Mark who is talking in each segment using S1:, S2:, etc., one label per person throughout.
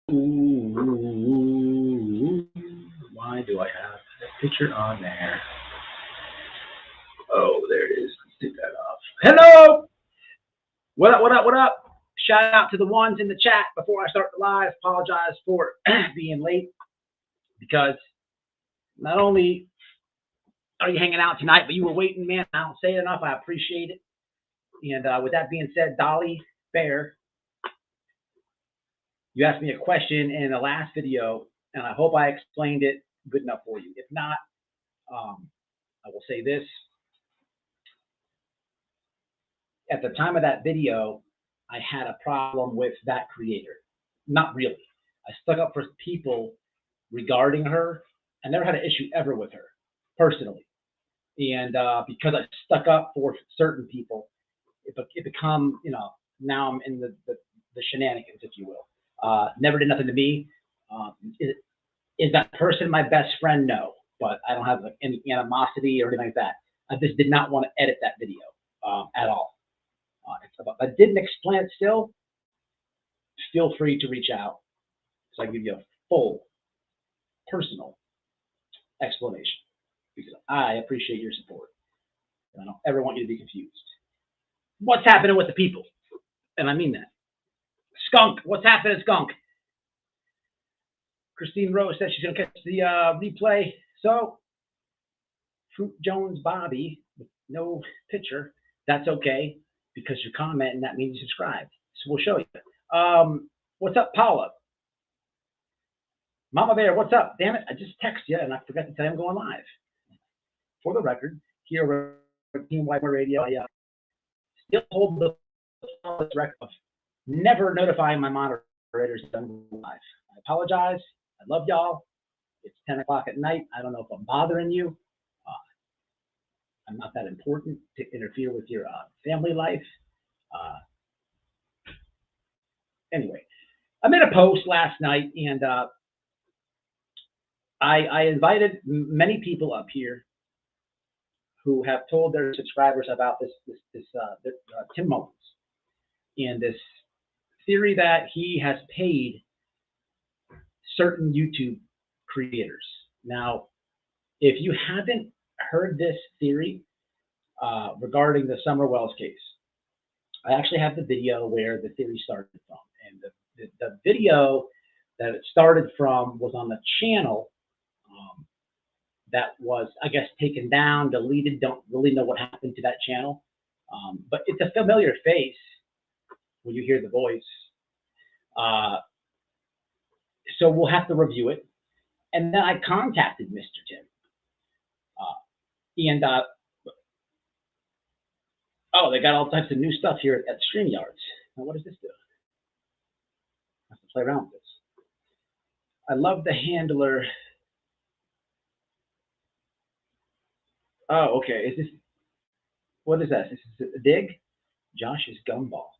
S1: Why do I have that picture on there? Oh, there it is. Let's take that off. Hello! What up, what up, what up? Shout out to the ones in the chat before I start the live. Apologize for being late because not only are you hanging out tonight, but you were waiting, man. I don't say it enough. I appreciate it. And with that being said, Dolly Fair, you asked me a question in the last video, and I hope I explained it good enough for you. If not, I will say this. At the time of that video, I had a problem with that creator. Not really. I stuck up for people regarding her. I never had an issue ever with her, personally. And because I stuck up for certain people, it become, now I'm in the shenanigans, if you will. Never did nothing to me. Is that person my best friend? No, but I don't have any animosity or anything like that. I just did not want to edit that video at all. If I didn't explain it still, feel free to reach out so I can give you a full, personal explanation because I appreciate your support. And I don't ever want you to be confused. What's happening with the people? And I mean that. Skunk, what's happening, Skunk? Christine Rose says she's going to catch the replay. So, Fruit Jones Bobby, with no picture, that's okay because you're commenting, that means you subscribed. So we'll show you. What's up, Paula? Mama Bear, what's up? Damn it, I just texted you and I forgot to tell you I'm going live. For the record, here at Team Whiteboy Radio, I still hold the record of never notifying my moderators that I'm live. I apologize. I love y'all. It's 10 o'clock at night. I don't know if I'm bothering you. I'm not that important to interfere with your family life. Anyway, I made a post last night, and I invited many people up here who have told their subscribers about this Tim Mullins and this theory that he has paid certain YouTube creators. Now, if you haven't heard this theory regarding the Summer Wells case, I actually have the video where the theory started from. And the video that it started from was on the channel that was, I guess, taken down, deleted. Don't really know what happened to that channel. But it's a familiar face when you hear the voice. So we'll have to review it. And then I contacted Mr. Tim. Oh, they got all types of new stuff here at StreamYards. Now, what does this do? I have to play around with this. I love the handler. Oh, okay. Is this, what is that? Is this a dig? Josh's gumball.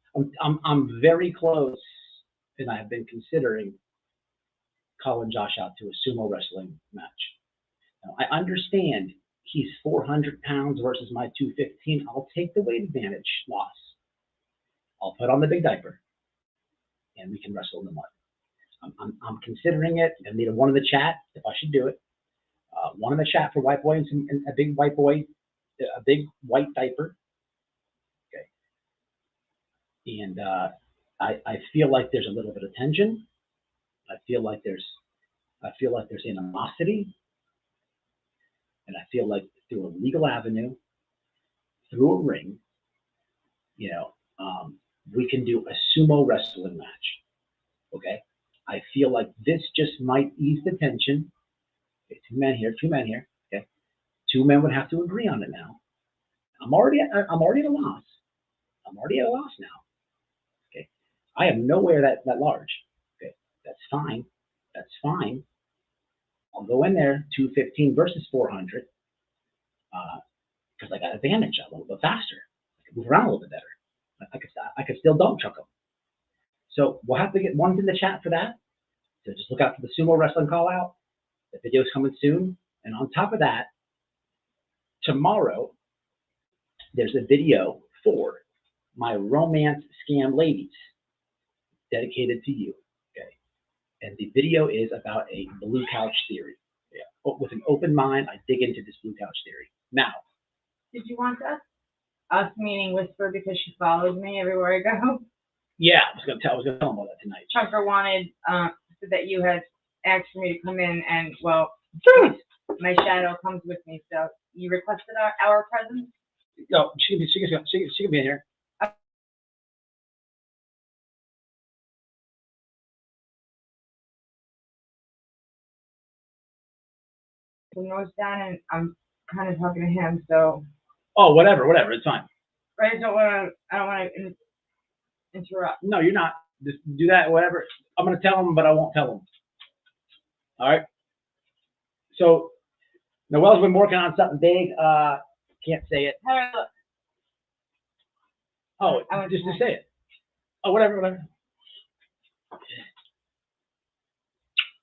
S1: I'm very close, and I have been considering calling Josh out to a sumo wrestling match. Now, I understand he's 400 pounds versus my 215. I'll take the weight advantage loss. I'll put on the big diaper, and we can wrestle in the mud. I'm considering it. I need one in the chat if I should do it. One in the chat for white boy and a big white boy, a big white diaper. Okay. And I feel like there's a little bit of tension. I feel like there's animosity. And I feel like through a legal avenue, through a ring, we can do a sumo wrestling match. Okay? I feel like this just might ease the tension. Okay, two men here. Okay? Two men would have to agree on it now. I'm already at a loss. I'm already at a loss now. Okay? I am nowhere that large. Okay? That's fine. That's fine. I'll go in there, 215 versus 400, because I got advantage a little bit faster. I can move around a little bit better. I could still dump truck them. So we'll have to get ones in the chat for that. So just look out for the sumo wrestling call out. The video's coming soon. And on top of that, tomorrow, there's a video for my romance scam ladies dedicated to you. Okay. and the video is about a blue couch theory. Yeah. With an open mind, I dig into this blue couch theory. Now,
S2: did you want us meaning Whisper because she follows me everywhere I go?
S1: Yeah, I was gonna tell him about that tonight.
S2: Chunker wanted so that you had asked for me to come in, and well, my shadow comes with me. So you requested our presence.
S1: No, she can be in here.
S2: The nose down, and I'm kind of talking to him. So.
S1: Oh, whatever, it's fine.
S2: I don't want to interrupt.
S1: No, you're not. Just do that, whatever. I'm gonna tell him, but I won't tell him. All right. So, Noelle's been working on something big. Can't say it. Oh, just to say it. Oh, whatever.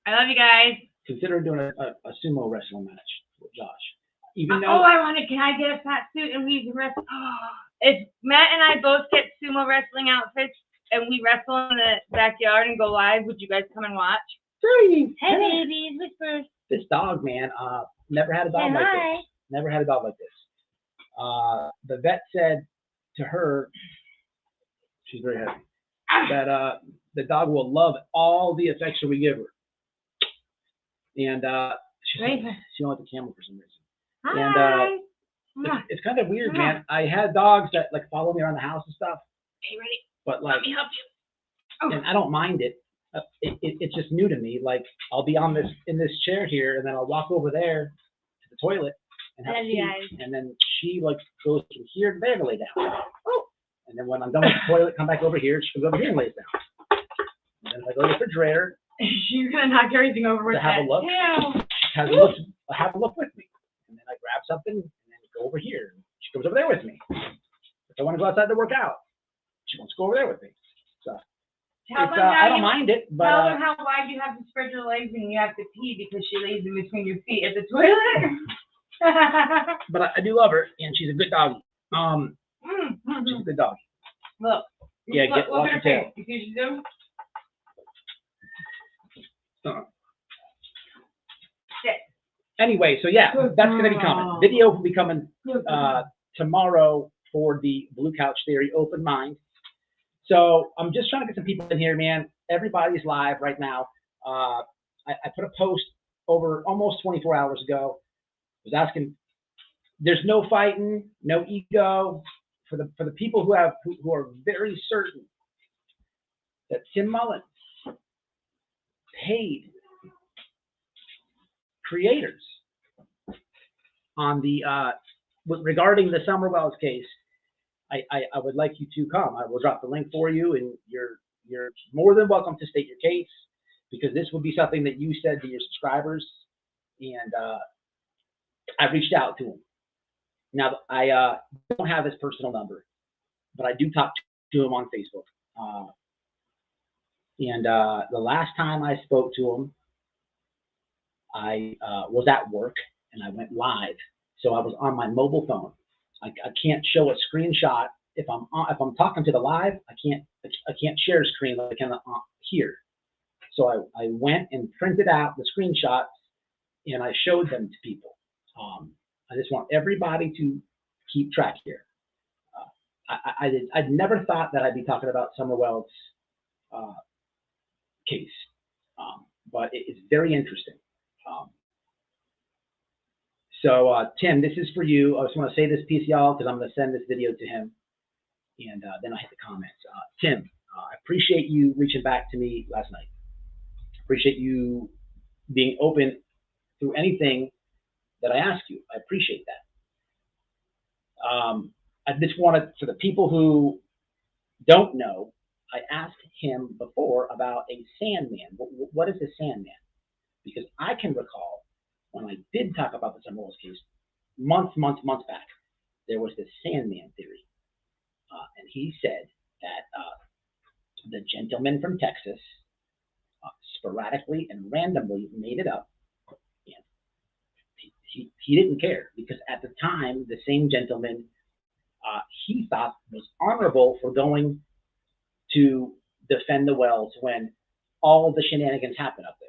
S2: I love you guys.
S1: Consider doing a sumo wrestling match with Josh. Even though.
S2: Oh, can I get a fat suit and we can wrestle? If Matt and I both get sumo wrestling outfits and we wrestle in the backyard and go live, would you guys come and watch?
S1: Hey,
S2: babies, Whispers.
S1: This dog, man, never had a dog like this. Never had a dog like this. The vet said to her, she's very happy, that the dog will love all the affection we give her. And she don't like the camera for some reason.
S2: Hi.
S1: And it's kind of weird, man. I had dogs that like follow me around the house and stuff.
S2: Hey, ready?
S1: But like,
S2: let me help you.
S1: And I don't mind it. It's just new to me. Like I'll be in this chair here, and then I'll walk over there to the toilet and have tea, and then she like goes from here to there to lay down. And then when I'm done with the toilet, come back over here. She goes over here and lays down. And then if I go to the refrigerator,
S2: she's gonna knock everything over with
S1: have
S2: that.
S1: A look. Have a look with me, and then I grab something and then go over here. And she goes over there with me. If I want to go outside to work out, she wants to go over there with me. So. I don't mind it, but
S2: tell her how wide you have to spread your legs when you have to pee because she lays in between your feet at the toilet.
S1: But I do love her, and she's a good doggy. She's a good dog.
S2: Look.
S1: Yeah,
S2: look
S1: off
S2: at her
S1: tail.
S2: face. You see what she's doing?
S1: Anyway, so yeah, that's gonna be coming. Video will be coming tomorrow for the Blue Couch Theory Open Mind. So I'm just trying to get some people in here, man. Everybody's live right now. I put a post over almost 24 hours ago. I was asking, there's no fighting, no ego for the people who are very certain that Tim Mullins paid creators on the regarding the Summer Wells case. I would like you to come. I will drop the link for you, and you're more than welcome to state your case, because this will be something that you said to your subscribers, and I reached out to him. Now, I don't have his personal number, but I do talk to him on Facebook. And the last time I spoke to him, I was at work, and I went live, so I was on my mobile phone. I can't show a screenshot if I'm talking to the live. I can't share a screen like I can here. So I went and printed out the screenshots and I showed them to people. I just want everybody to keep track here. I'd never thought that I'd be talking about Summer Wells' case, but it's very interesting. So, Tim, this is for you. I just want to say this piece, y'all, because I'm going to send this video to him, and then I hit the comments. Tim, I appreciate you reaching back to me last night. Appreciate you being open through anything that I ask you. I appreciate that. I just wanted, for the people who don't know, I asked him before about a Sandman. What is a Sandman? Because I can recall when I did talk about the Summer Wells case months back, there was this Sandman theory. And he said that the gentleman from Texas sporadically and randomly made it up. And he didn't care, because at the time, the same gentleman he thought was honorable for going to defend the Wells when all the shenanigans happen up there.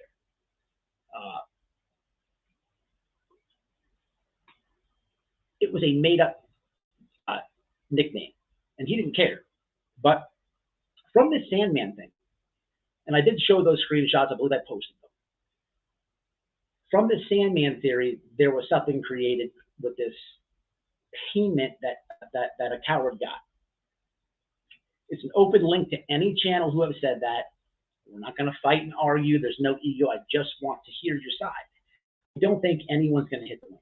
S1: It was a made-up nickname, and he didn't care. But from this Sandman thing, and I did show those screenshots, I believe I posted them. From the Sandman theory, there was something created with this payment that a coward got. It's an open link to any channel who have said that. We're not going to fight and argue. There's no ego. I just want to hear your side. I don't think anyone's going to hit the link.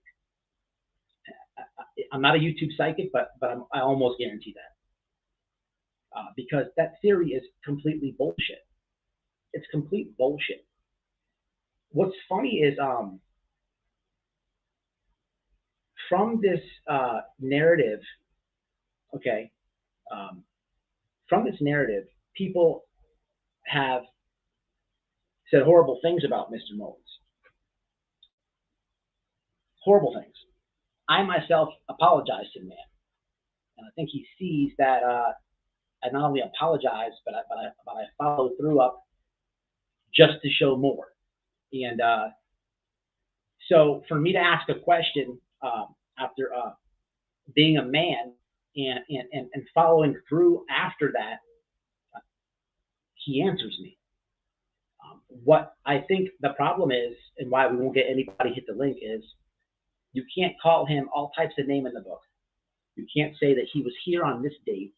S1: I'm not a YouTube psychic, but I almost guarantee that. Because that theory is completely bullshit. It's complete bullshit. What's funny is from this narrative, okay, from this narrative, people have said horrible things about Mr. Mullins. Horrible things. I myself apologize to the man, and I think he sees that I not only apologize, but I follow through up just to show more. And so for me to ask a question after being a man and following through after that, he answers me. What I think the problem is, and why we won't get anybody hit the link, is you can't call him all types of name in the book. You can't say that he was here on this date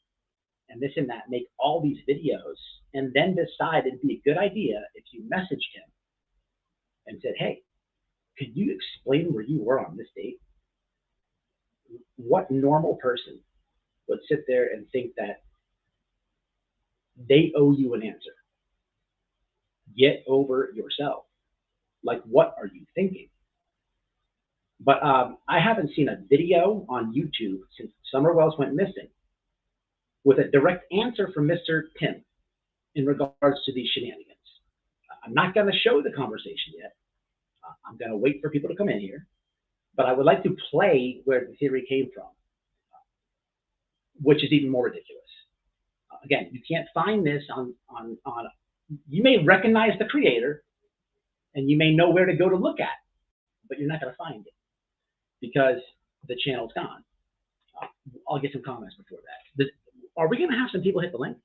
S1: and this and that, make all these videos, and then decide it'd be a good idea if you messaged him and said, hey, could you explain where you were on this date? What normal person would sit there and think that they owe you an answer? Get over yourself. Like, what are you thinking? But I haven't seen a video on YouTube since Summer Wells went missing with a direct answer from Mr. Tim in regards to these shenanigans. I'm not going to show the conversation yet. I'm going to wait for people to come in here. But I would like to play where the theory came from, which is even more ridiculous. Again, you can't find this on. You may recognize the creator, and you may know where to go to look at, but you're not going to find it because the channel's gone. I'll get some comments before that. Are we going to have some people hit the link?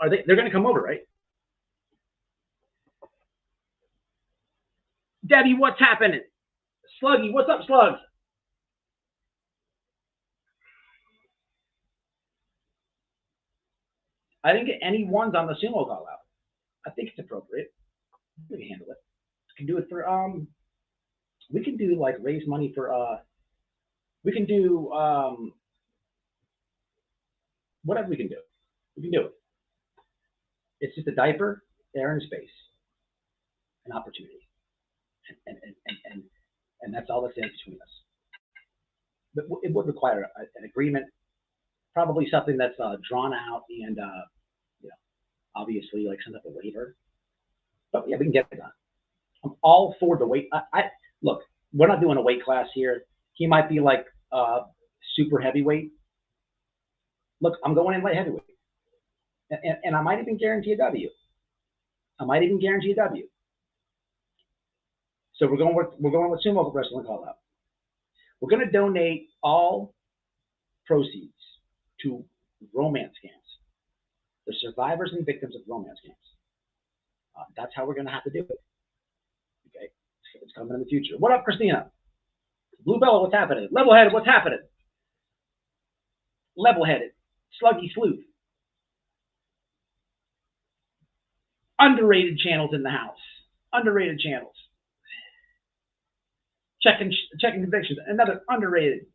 S1: Are they? They're going to come over, right? Debbie, what's happening? Sluggy, what's up, Slugs? I didn't get any ones on the Sumo call out. I think it's appropriate. We can handle it. We can do it for we can do like raise money for we can do whatever we can do. We can do it. It's just a diaper, air and space, an opportunity. And that's all that stands between us. But it would require an agreement, probably something that's drawn out and you know, obviously like send up a waiver. But yeah, we can get it done. I'm all for the weight. Look, we're not doing a weight class here. He might be like super heavyweight. Look, I'm going in light heavyweight, and I might even guarantee a W. I might even guarantee a W. So we're going with Sumo Wrestling Call Out. We're going to donate all proceeds to romance scams, the survivors and victims of romance scams. That's how we're going to have to do it. Okay, it's coming in the future. What up, Christina? Blue Bella, what's happening? Level-headed, what's happening? Level-headed, Sluggy Sleuth. Underrated channels in the house. Underrated channels. Checking convictions. Another underrated.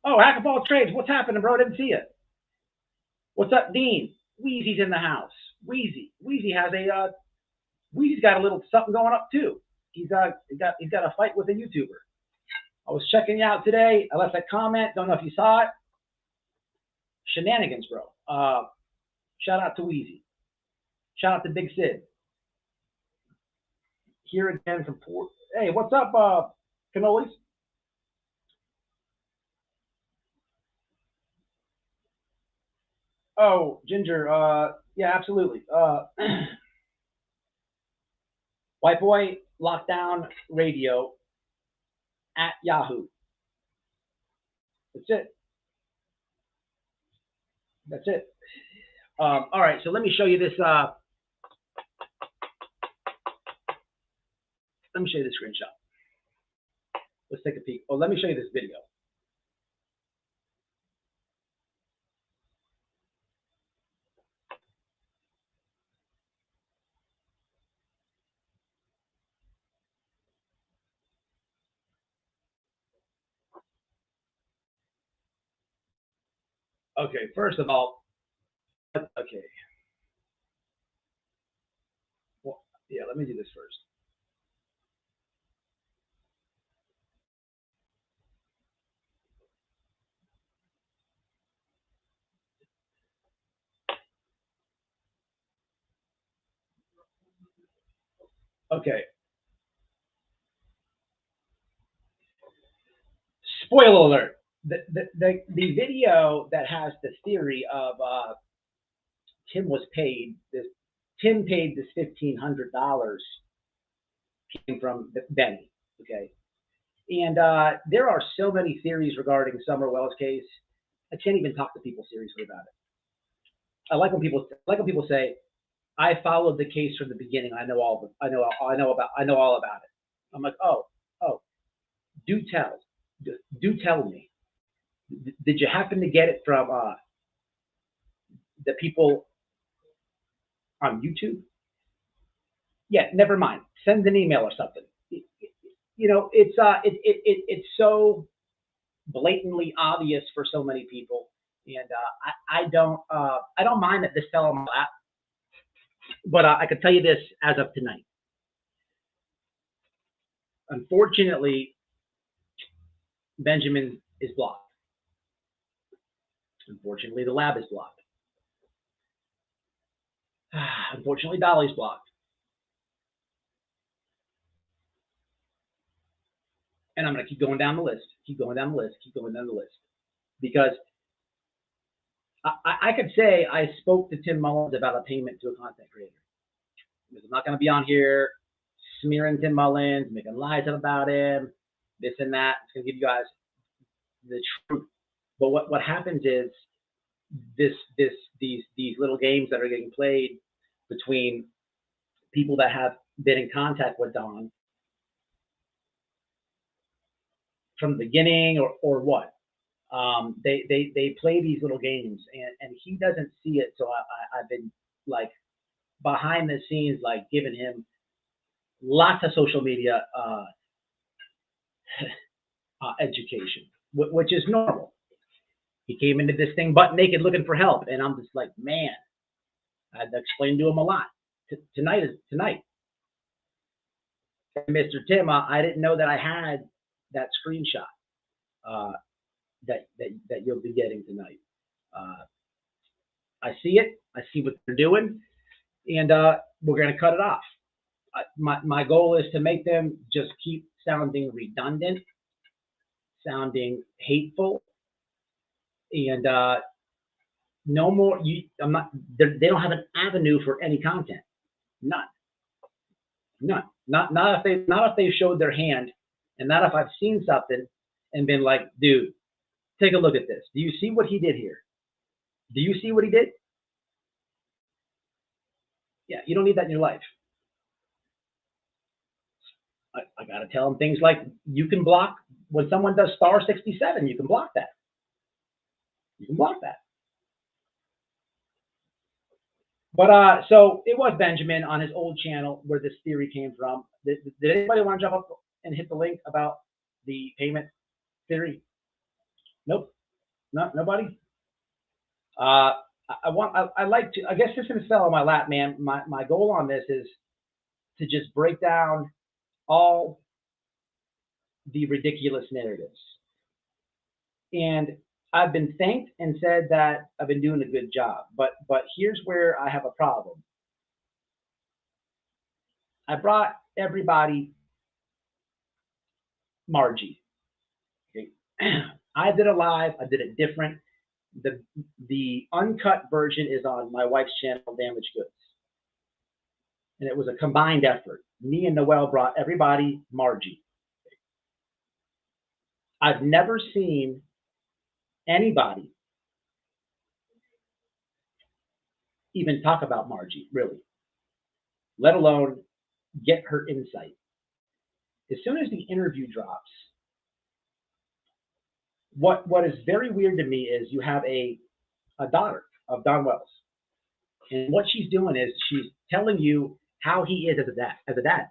S1: Oh, Hack of all trades. What's happening, bro? I didn't see it. What's up, Dean? Wheezy's in the house. Wheezy has a Wheezy's got a little something going up too. He's got a fight with a YouTuber. I was checking you out today. I left a comment. Don't know if you saw it. Shenanigans, bro. Shout out to Wheezy. Shout out to Big Sid. Here again from Port. Hey, what's up, Cannolis? Oh, Ginger. Yeah, absolutely. White Boy Lockdown Radio at Yahoo. That's it. That's it. All right, so let me show you this. Let me show you the screenshot. Let's take a peek. Oh, let me show you this video. Okay, first of all, okay. Well, yeah, let me do this first. Okay. Spoiler alert. The video that has the theory of Tim was paid this Tim paid this $1,500 came from Benny. Okay. And there are so many theories regarding Summer Wells' case. I can't even talk to people seriously about it. I like when people say, "I followed the case from the beginning. I know all the, I know all about it." I'm like, oh, do tell, do tell me. Did you happen to get it from the people on YouTube? Yeah, never mind. Send an email or something. You know, it's so blatantly obvious for so many people, and I don't mind that this fell on my lap, but I can tell you this as of tonight. Unfortunately, Benjamin is blocked. Unfortunately, the lab is blocked. Unfortunately, Dolly's blocked. And I'm going to keep going down the list, keep going down the list, keep going down the list. Because I could say I spoke to Tim Mullins about a payment to a content creator. Because I'm not going to be on here smearing Tim Mullins, making lies up about him, this and that. It's going to give you guys the truth. But what happens is these little games that are getting played between people that have been in contact with Don from the beginning or what. They play these little games and he doesn't see it. So I've been like behind the scenes, like giving him lots of social media education, which is normal. He came into this thing butt naked looking for help, and I'm just like, man, I had to explain to him a lot. Tonight is tonight. Mr. Tim, I didn't know that I had that screenshot that you'll be getting tonight. I see it. I see what they're doing, and we're going to cut it off. My goal is to make them just keep sounding redundant, sounding hateful, and no more. I'm not. They don't have an avenue for any content. None. None. Not if they showed their hand, and not if I've seen something and been like, dude, take a look at this. Do you see what he did here? Do you see what he did? Yeah, you don't need that in your life. I got to tell them things like you can block when someone does *67. You can block that. You can block that. But so it was Benjamin on his old channel where this theory came from. Did anybody want to jump up and hit the link about the payment theory? Nope. No, nobody. I like to. I guess this is fell on my lap, man. My goal on this is to just break down all the ridiculous narratives. And I've been thanked and said that I've been doing a good job. But here's where I have a problem. I brought everybody Margie. Okay. I did a live. I did it different. The uncut version is on my wife's channel, Damaged Goods. And it was a combined effort. Me and Noelle brought everybody Margie. I've never seen anybody even talk about Margie, really, let alone get her insight. As soon as the interview drops, what is very weird to me is you have a daughter of Don Wells. And what she's doing is she's telling you how he is as a dad.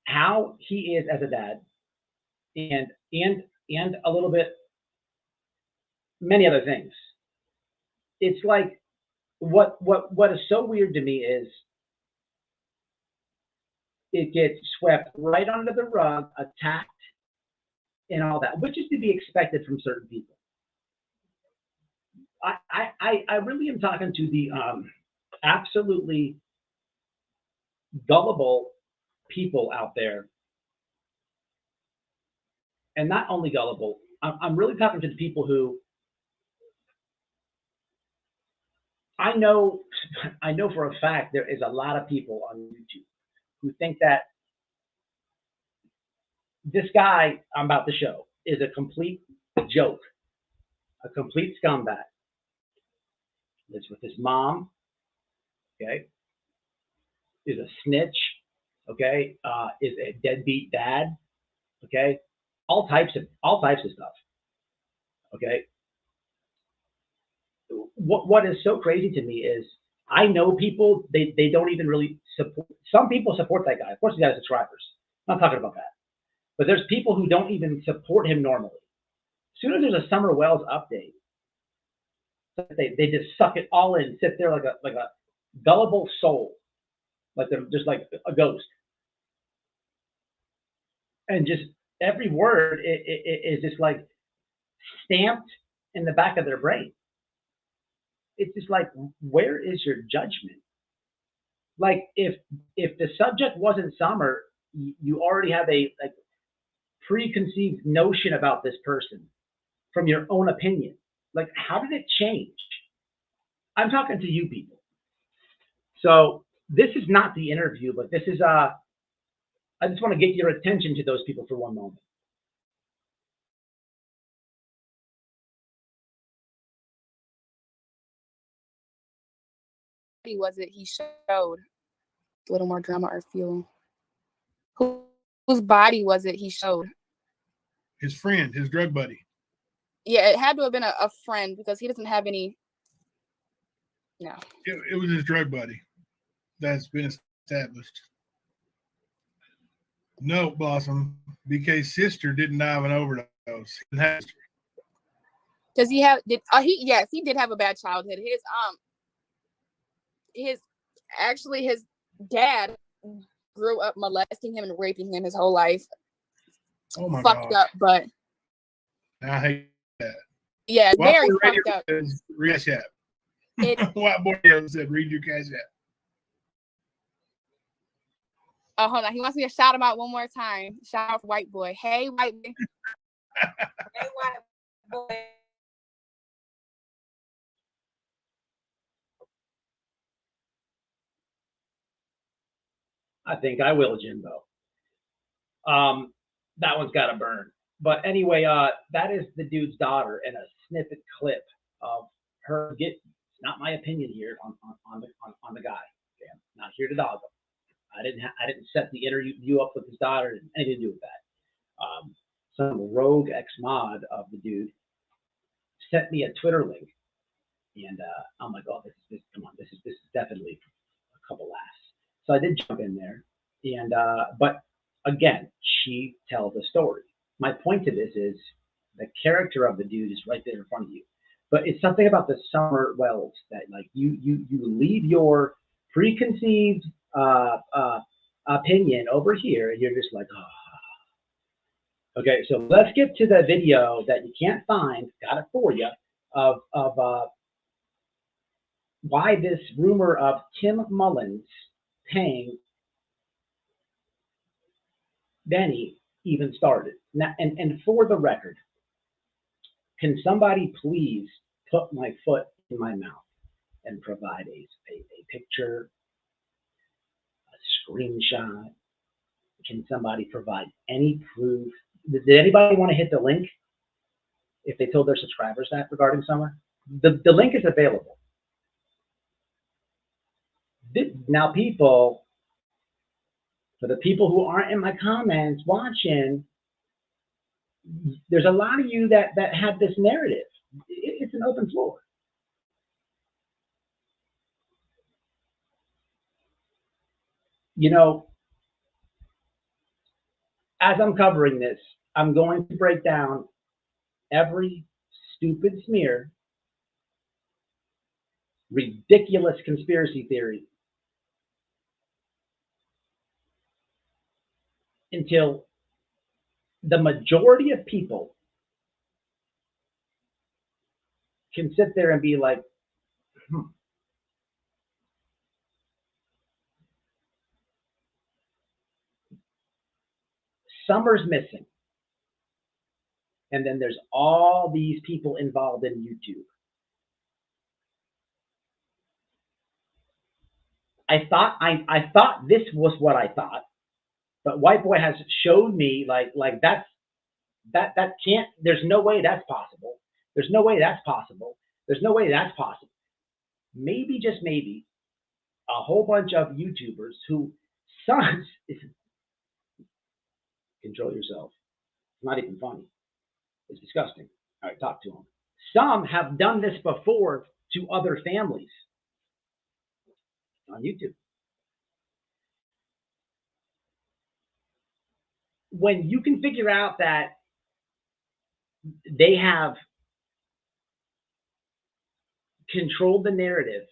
S1: How he is as a dad, and a little bit many other things. It's like what is so weird to me is it gets swept right under the rug, attacked, and all that, which is to be expected from certain people. I really am talking to the absolutely gullible people out there, and not only gullible, I'm really talking to the people who I know for a fact there is a lot of people on YouTube who think that this guy I'm about to show is a complete joke, a complete scumbag. Lives with his mom, okay? Is a snitch, okay? Is a deadbeat dad, okay? All types of stuff, okay? What is so crazy to me is I know people, they don't even really support. Some people support that guy. Of course, he's got subscribers. I'm not talking about that. But there's people who don't even support him normally. As soon as there's a Summer Wells update, they just suck it all in, sit there like a gullible soul, like they're just like a ghost, and just every word is just like stamped in the back of their brain. It's just like, where is your judgment? Like if the subject wasn't Summer, you already have a preconceived notion about this person from your own opinion. Like, how did it change? I'm talking to you people. So this is not the interview, but this is I just want to get your attention to those people for one moment.
S3: Was it he showed? A little more drama or feeling. Whose body was it he showed?
S4: His friend, his drug buddy.
S3: Yeah, it had to have been a friend because he doesn't have any. No.
S4: It was his drug buddy. That's been established. No, Blossom. BK's sister didn't die of an overdose.
S3: Does he have? Yes, he did have a bad childhood. His dad grew up molesting him and raping him his whole life.
S4: Oh my
S3: God. Fucked up, but
S4: I hate that.
S3: Yeah, very fucked up.
S4: Cash App. Whiteboy said, read your Cash App.
S3: Oh, hold on. He wants me to shout him out one more time. Shout out for White Boy. Hey, White Boy. Hey, White Boy.
S1: I think I will, Jimbo. That one's got to burn. But anyway, that is the dude's daughter and a snippet clip of her. It's not my opinion here on the guy. Okay? I'm not here to dog him. I didn't set the interview up with his daughter. It had anything to do with that. Some rogue ex-mod of the dude sent me a Twitter link, and I'm like, oh, this is definitely a couple laughs. So I did jump in there, and but again, she tells a story. My point to this is the character of the dude is right there in front of you, but it's something about the Summer Wells that like you leave your preconceived opinion over here, and you're just like, oh. Okay, so let's get to the video that you can't find. Got it for you of why this rumor of Tim Mullins paying Benny even started. Now, and for the record, Can somebody please put my foot in my mouth and provide a picture, a screenshot? Can somebody provide any proof? Did anybody want to hit the link if they told their subscribers that regarding Summer? The link is available. Now, people, for the people who aren't in my comments watching, there's a lot of you that have this narrative. It's an open floor. You know, as I'm covering this, I'm going to break down every stupid smear, ridiculous conspiracy theory, until the majority of people can sit there and be like, Summer's missing. And then there's all these people involved in YouTube. I thought this was what I thought, but White Boy has showed me like that can't, there's no way that's possible. There's no way that's possible. There's no way that's possible. Maybe, just maybe, a whole bunch of YouTubers who, sons, control yourself. It's not even funny. It's disgusting. All right, talk to them. Some have done this before to other families on YouTube. When you can figure out that they have controlled the narrative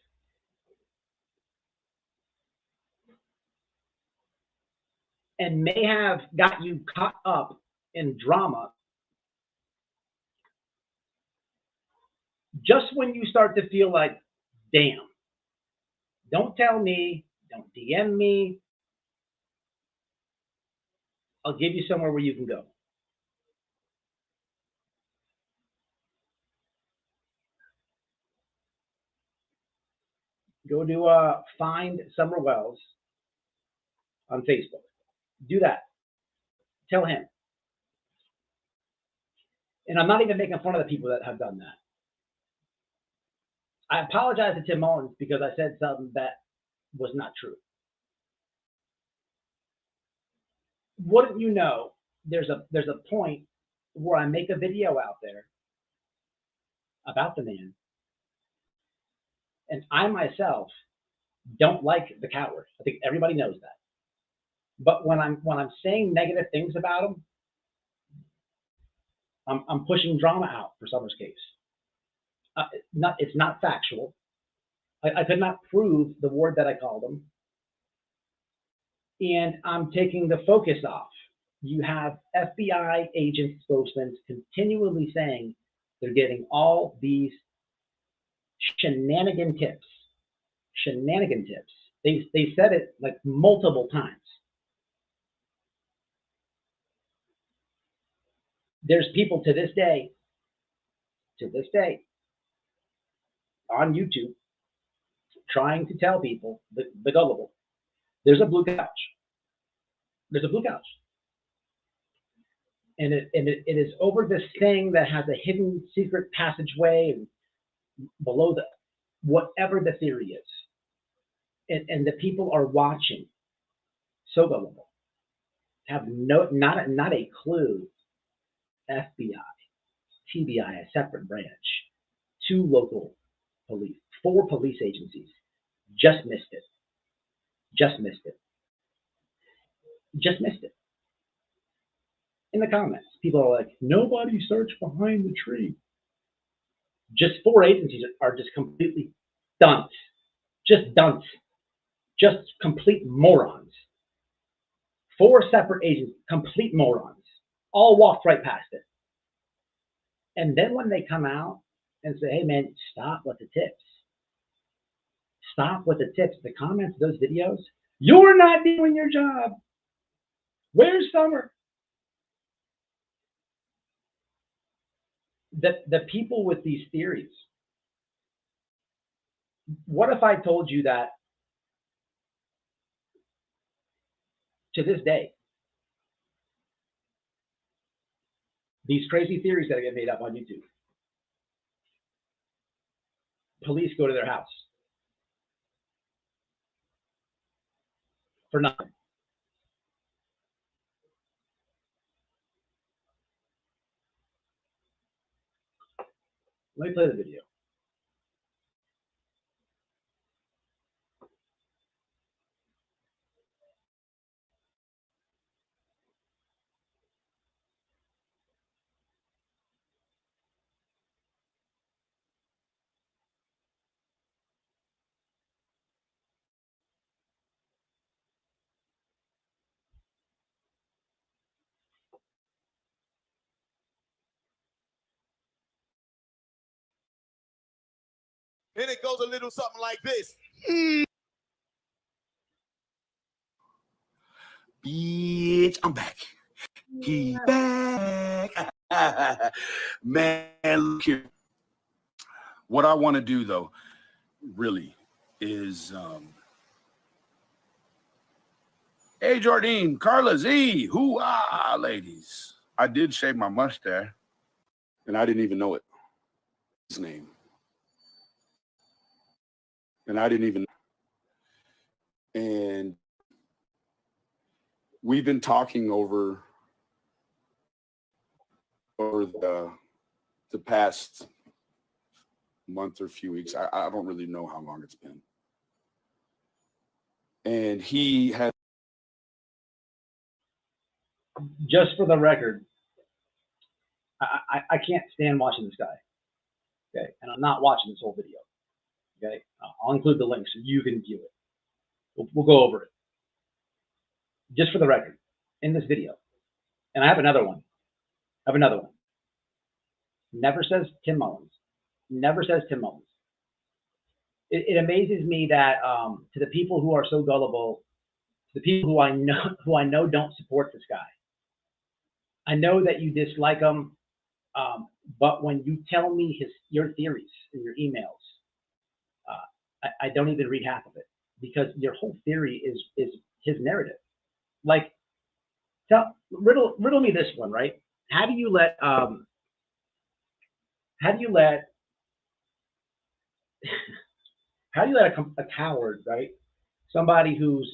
S1: and may have got you caught up in drama, just when you start to feel like, damn, don't tell me, don't DM me, I'll give you somewhere where you can go. Go to Find Summer Wells on Facebook. Do that. Tell him. And I'm not even making fun of the people that have done that. I apologize to Tim Mullins because I said something that was not true. Wouldn't you know, there's a point where I make a video out there about the man, and I myself don't like the coward. I think everybody knows that. But when I'm saying negative things about him, I'm pushing drama out for Summer's case. It's not factual. I could not prove the word that I called him. And I'm taking the focus off. You have FBI agent spokesmen continually saying they're getting all these shenanigan tips. Shenanigan tips. They said it like multiple times. There's people to this day, on YouTube, trying to tell people, the gullible, there's a blue couch. There's a blue couch. And it is over this thing that has a hidden secret passageway and below the, whatever the theory is. And the people are watching, so gullible, have not a clue. FBI, TBI, a separate branch, 2 local police, 4 police agencies, just missed it. Just missed it. Just missed it. In the comments, people are like, nobody searched behind the tree. Just 4 agencies are just completely dunce. Just dunce. Just complete morons. 4 separate agencies, complete morons. All walked right past it. And then when they come out and say, hey man, stop with the tips. Stop with the tips. The comments of those videos, you're not doing your job. Where's Summer? the people with these theories, what if I told you that to this day, these crazy theories that get made up on YouTube, police go to their house for nothing. Let me play the video.
S5: And it goes a little something like this.
S6: Bitch, I'm back. He back. Man, look here. What I want to do, though, really, is... Hey, Jardine, Carla Z, hoo-ah, ladies. I did shave my mustache, and I didn't even know it. His name. And I didn't even... And we've been talking over the past month or few weeks. I don't really know how long it's been. And he has...
S1: Just for the record, I can't stand watching this guy. Okay, and I'm not watching this whole video. Okay, I'll include the link so you can view it. We'll go over it. Just for the record, in this video, and I have another one. Never says Tim Mullins. Never says Tim Mullins. It amazes me that to the people who are so gullible, to the people who I know don't support this guy. I know that you dislike him, but when you tell me your theories in your emails, I don't even read half of it, because your whole theory is his narrative. Like, riddle me this one, right? How do you let a coward, right? Somebody who's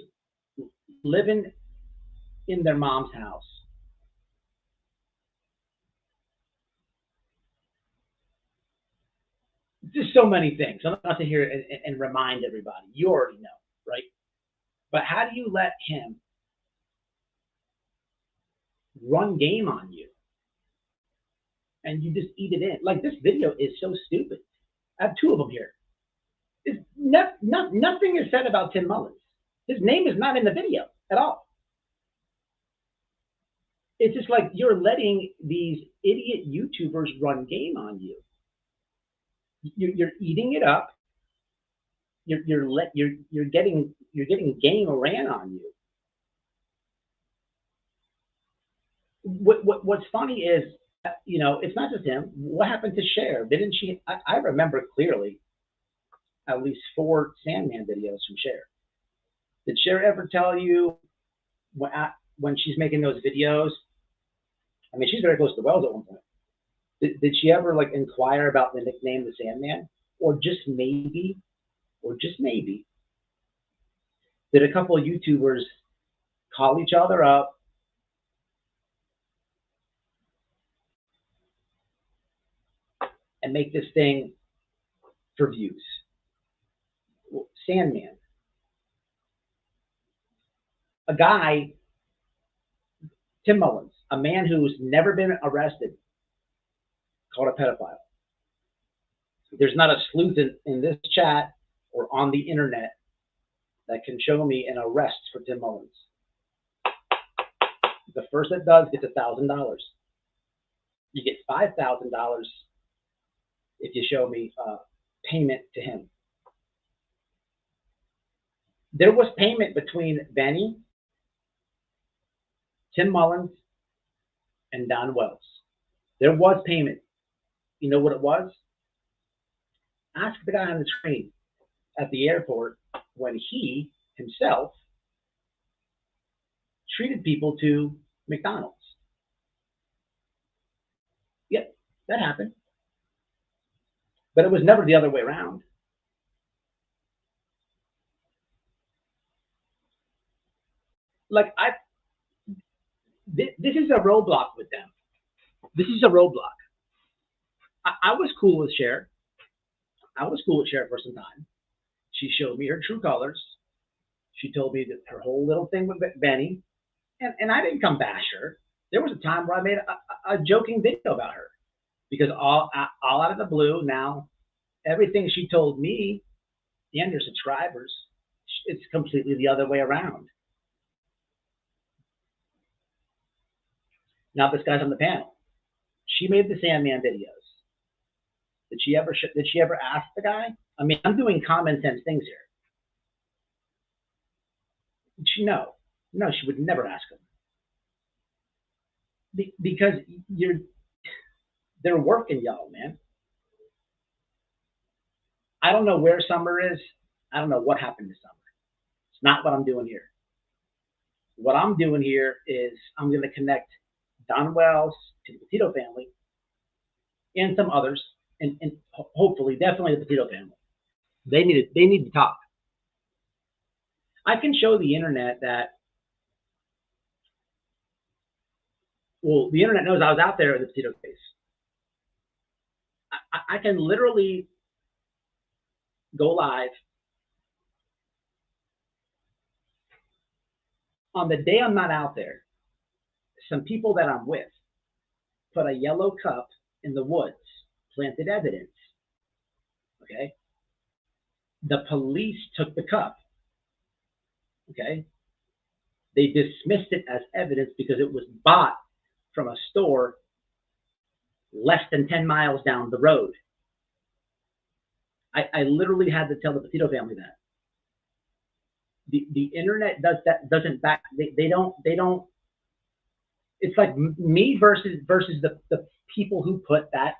S1: living in their mom's house, just so many things. I'm not to hear and remind everybody. You already know, right? But how do you let him run game on you and you just eat it in? Like, this video is so stupid. I have two of them here. Nothing is said about Tim Mullins. His name is not in the video at all. It's just like you're letting these idiot YouTubers run game on you. You're eating it up. You're getting game ran on you. What's funny is, you know, it's not just him. What happened to Cher? Didn't she? I remember clearly at least 4 Sandman videos from Cher. Did Cher ever tell you when she's making those videos? I mean, she's very close to Wells at one point. Did she ever like inquire about the nickname the Sandman? Or just maybe, did a couple of YouTubers call each other up and make this thing for views? Sandman. A guy, Tim Mullins, a man who's never been arrested, called a pedophile. There's not a sleuth in this chat or on the internet that can show me an arrest for Tim Mullins. The first that does gets $1,000. You get $5,000 if you show me payment to him. There was payment between Benny, Tim Mullins, and Don Wells. There was payment. You know what it was? Ask the guy on the screen at the airport when he himself treated people to McDonald's. Yep, that happened. But it was never the other way around. Like this is a roadblock with them. This is a roadblock. I was cool with Cher. I was cool with Cher for some time. She showed me her true colors. She told me that her whole little thing with Benny, and I didn't come bash her. There was a time where I made a joking video about her because all out of the blue, now everything she told me and her subscribers, it's completely the other way around. Now this guy's on the panel. She made the Sandman videos. Did she ever ask the guy? I mean, I'm doing common sense things here. No, she would never ask him. Because they're working y'all, man. I don't know where Summer is. I don't know what happened to Summer. It's not what I'm doing here. What I'm doing here is I'm going to connect Don Wells to the Petito family and some others, and hopefully, definitely the Petito family. They need to talk. I can show the internet that, well, the internet knows I was out there in the Petito case. I can literally go live on the day I'm not out there. Some people that I'm with put a yellow cup in the woods, planted evidence. Okay. The police took the cup. Okay. They dismissed it as evidence because it was bought from a store less than 10 miles down the road. I literally had to tell the Petito family that. The internet doesn't back, they don't, it's like me versus the people who put that.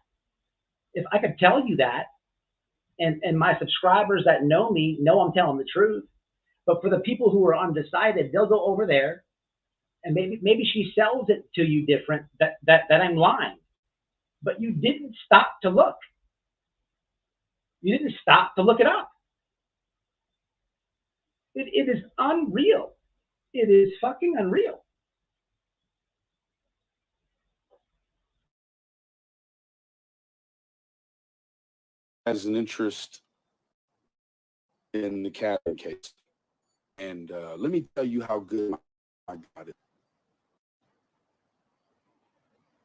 S1: If I could tell you that, and my subscribers that know me know I'm telling the truth, but for the people who are undecided, they'll go over there and maybe she sells it to you different, that I'm lying. But you didn't stop to look. You didn't stop to look it up. It is unreal. It is fucking unreal.
S6: Has an interest in the Catherine case. And let me tell you how good I got it.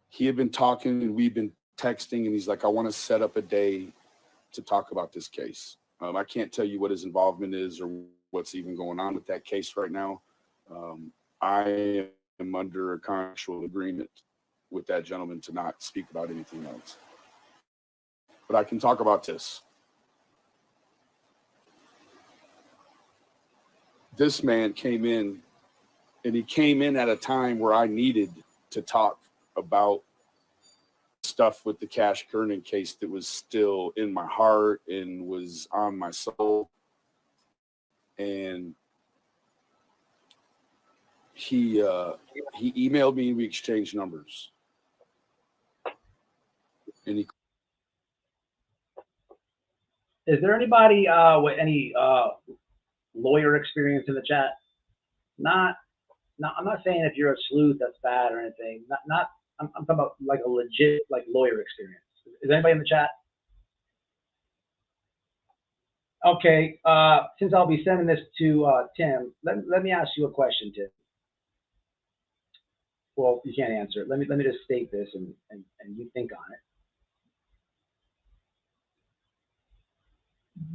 S6: He had been talking and we've been texting, and he's like, I want to set up a day to talk about this case. I can't tell you what his involvement is or what's even going on with that case right now. I am under a contractual agreement with that gentleman to not speak about anything else. But I can talk about this. This man came in, and he came in at a time where I needed to talk about stuff with the Cash Kernan case that was still in my heart and was on my soul. And he emailed me, and we exchanged numbers. And he.
S1: Is there anybody with any lawyer experience in the chat? Not. I'm not saying if you're a sleuth that's bad or anything. I'm talking about like a legit lawyer experience. Is anybody in the chat? Okay. Since I'll be sending this to Tim, let me ask you a question, Tim. Well, you can't answer it. Let me just state this and you think on it.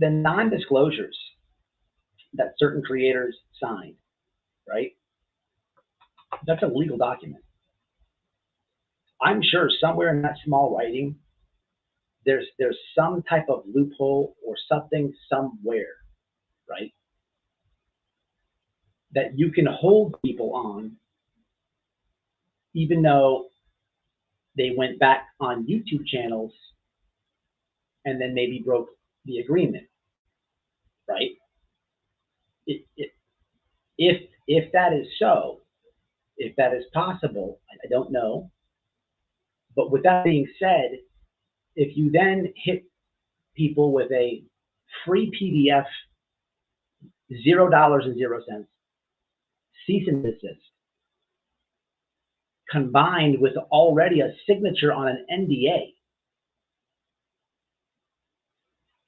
S1: The non-disclosures that certain creators signed, right? That's a legal document. I'm sure somewhere in that small writing, there's some type of loophole or something somewhere, right? That you can hold people on, even though they went back on YouTube channels and then maybe broke the agreement, right? If that is so, if that is possible, I don't know. But with that being said, if you then hit people with a free PDF, $0.00, cease and desist, combined with already a signature on an NDA,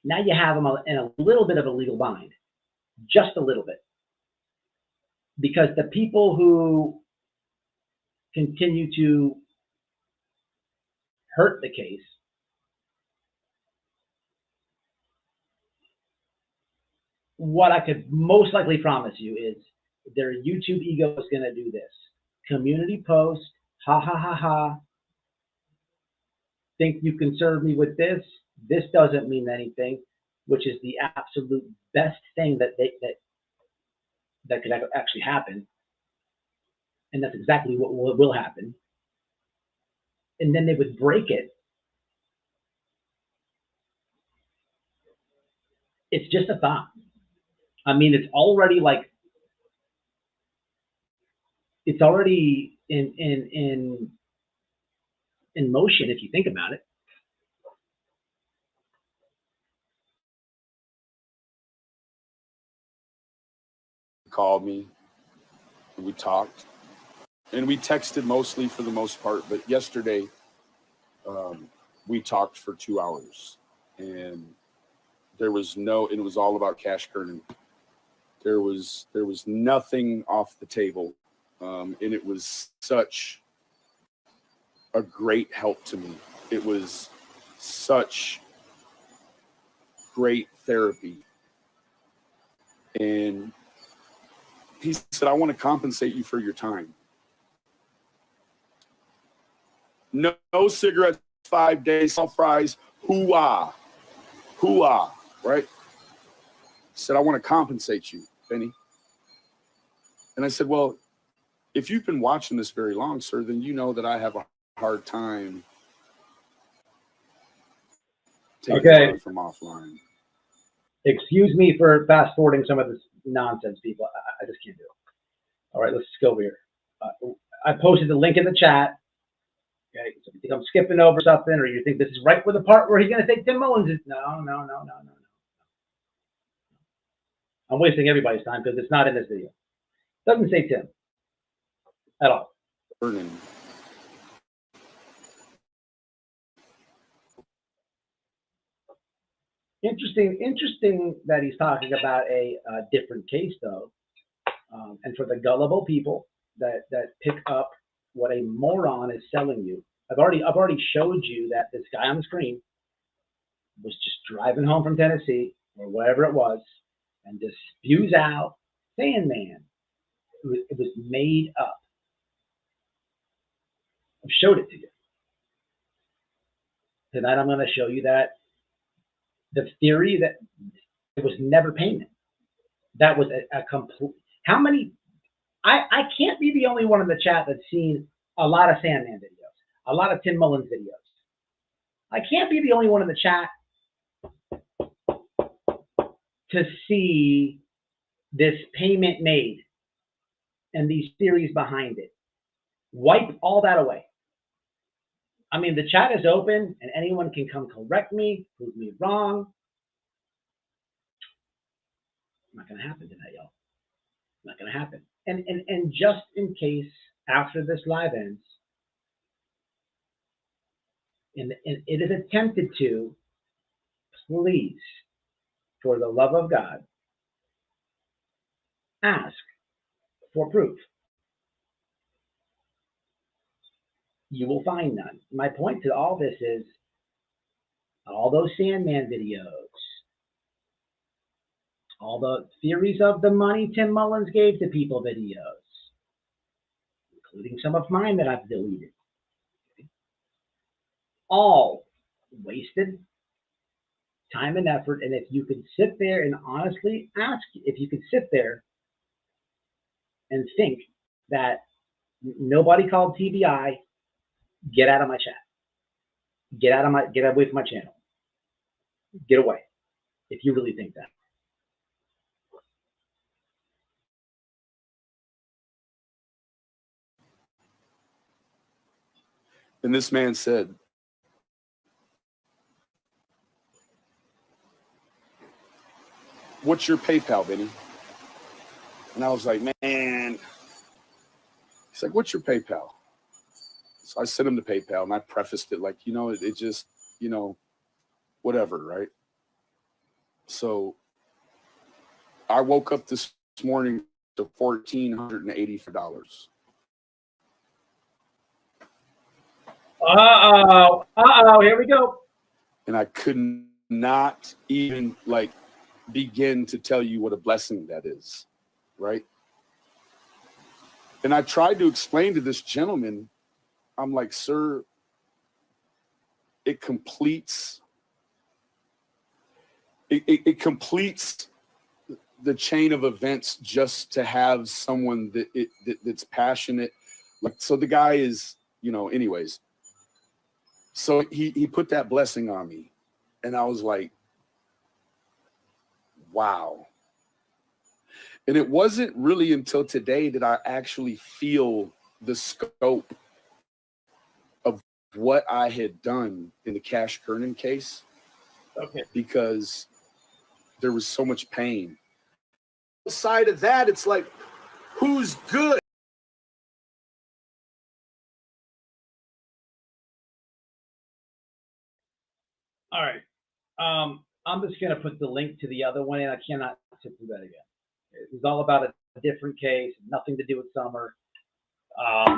S1: now you have them in a little bit of a legal bind, just a little bit. Because the people who continue to hurt the case, what I could most likely promise you is their YouTube ego is going to do this. Community post, ha ha ha ha. Think you can serve me with this? This doesn't mean anything, which is the absolute best thing that could actually happen. And that's exactly what will happen. And then they would break it. It's just a thought. I mean, it's already like, it's already in motion if you think about it.
S6: Called me, and we talked, and we texted mostly for the most part, but yesterday we talked for 2 hours, and it was all about Cash Kernan. There was nothing off the table, and it was such a great help to me. It was such great therapy. And he said, I want to compensate you for your time. No cigarettes, 5 days, all fries, hoo-ah, right? He said, I want to compensate you, Benny. And I said, well, if you've been watching this very long, sir, then you know that I have a hard time taking money from offline.
S1: Excuse me for fast forwarding some of this nonsense, people. I just can't do it. All right, let's just go over here. I posted the link in the chat. Okay, so if you think I'm skipping over something, or you think this is right with the part where he's going to say Tim Mullins is, no. I'm wasting everybody's time because it's not in this video. It doesn't say Tim at all.
S6: Burning.
S1: Interesting that he's talking about a different case, though. And for the gullible people that pick up what a moron is selling you, I've already showed you that this guy on the screen was just driving home from Tennessee or wherever it was, and just spews out Sandman. It was made up. I've showed it to you. Tonight I'm going to show you that the theory that it was never payment. That was a complete. How many? I can't be the only one in the chat that's seen a lot of Sandman videos, a lot of Tim Mullins videos. I can't be the only one in the chat to see this payment made and these theories behind it. Wipe all that away. I mean, the chat is open and anyone can come correct me, prove me wrong. Not going to happen tonight, y'all. Not going to happen. And just in case after this live ends, and it is attempted to, please, for the love of God, ask for proof. You will find none. My point to all this is all those Sandman videos, all the theories of the money Tim Mullins gave to people videos, including some of mine that I've deleted, okay, all wasted time and effort. And if you could sit there and honestly ask, if you could sit there and think that nobody called TBI, get out of my chat. Get away from my channel. Get away if you really think that.
S6: And this man said, "What's your PayPal, Vinny?" And I was like, man. He's like, "What's your PayPal?" So I sent him the PayPal, and I prefaced it like, it just, whatever, right? So I woke up this morning to $1,484.
S1: Here we go.
S6: And I could not even begin to tell you what a blessing that is, right? And I tried to explain to this gentleman, I'm like, sir, it completes the chain of events just to have someone that's passionate. So the guy is, anyways. So he put that blessing on me, and I was like, wow. And it wasn't really until today that I actually feel the scope of what I had done in the Cash Kernan case.
S1: Okay.
S6: Because there was so much pain. Aside of that, it's like, who's good?
S1: All right. I'm just going to put the link to the other one, and I cannot sit through that again. It was all about a different case, nothing to do with Summer.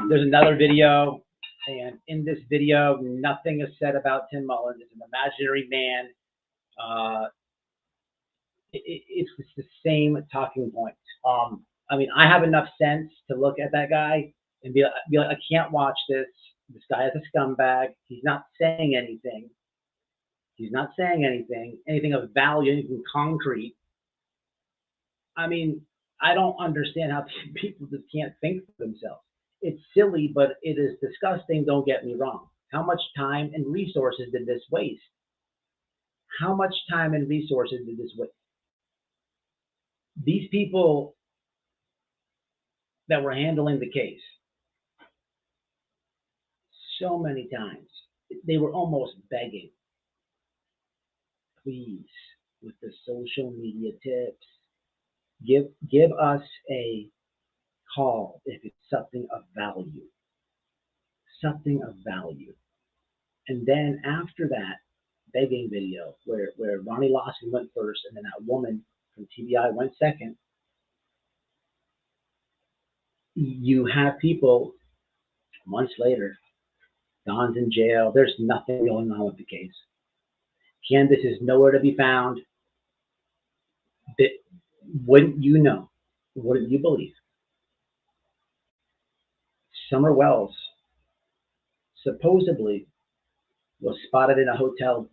S1: There's another video, and in this video, nothing is said about Tim Mullins. It's an imaginary man. It's the same talking point. I mean, I have enough sense to look at that guy and be like, I can't watch this. This guy is a scumbag. He's not saying anything. He's not saying anything of value, anything concrete. I mean, I don't understand how people just can't think for themselves. It's silly, but it is disgusting. Don't get me wrong. How much time and resources did this waste? How much time and resources did this waste? These people that were handling the case, so many times, they were almost begging, please, with the social media tips, give us a call if it's something of value. Something of value. And then after that begging video where Ronnie Lawson went first and then that woman from TBI went second, you have people months later, Don's in jail, there's nothing going on with the case. Candace is nowhere to be found. Wouldn't you know? Wouldn't you believe? Summer Wells supposedly was spotted in a hotel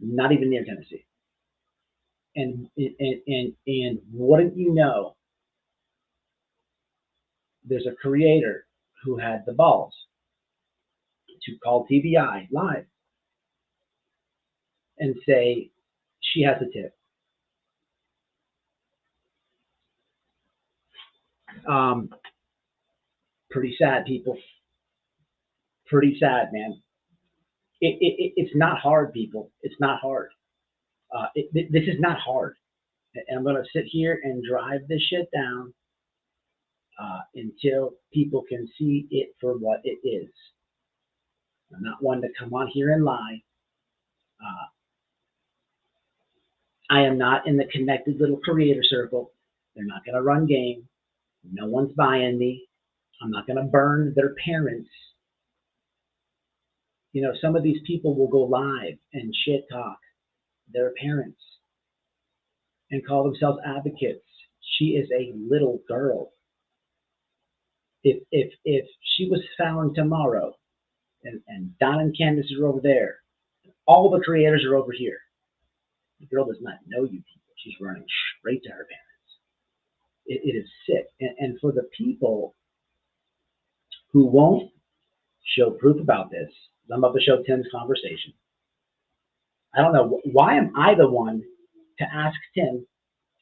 S1: not even near Tennessee. And wouldn't you know, there's a creator who had the balls to call TBI live and say she has a tip. Pretty sad, people. Pretty sad, man. It's not hard, people. It's not hard. This is not hard. And I'm going to sit here and drive this shit down until people can see it for what it is. I'm not one to come on here and lie. I am not in the connected little creator circle. They're not going to run game. No one's buying me. I'm not going to burn their parents. You know, some of these people will go live and shit talk their parents and call themselves advocates. She is a little girl. If she was found tomorrow and Don and Candace are over there, all the creators are over here, the girl does not know you people. She's running straight to her parents. It is sick. And for the people who won't show proof about this, I'm about to show Tim's conversation. I don't know. Why am I the one to ask Tim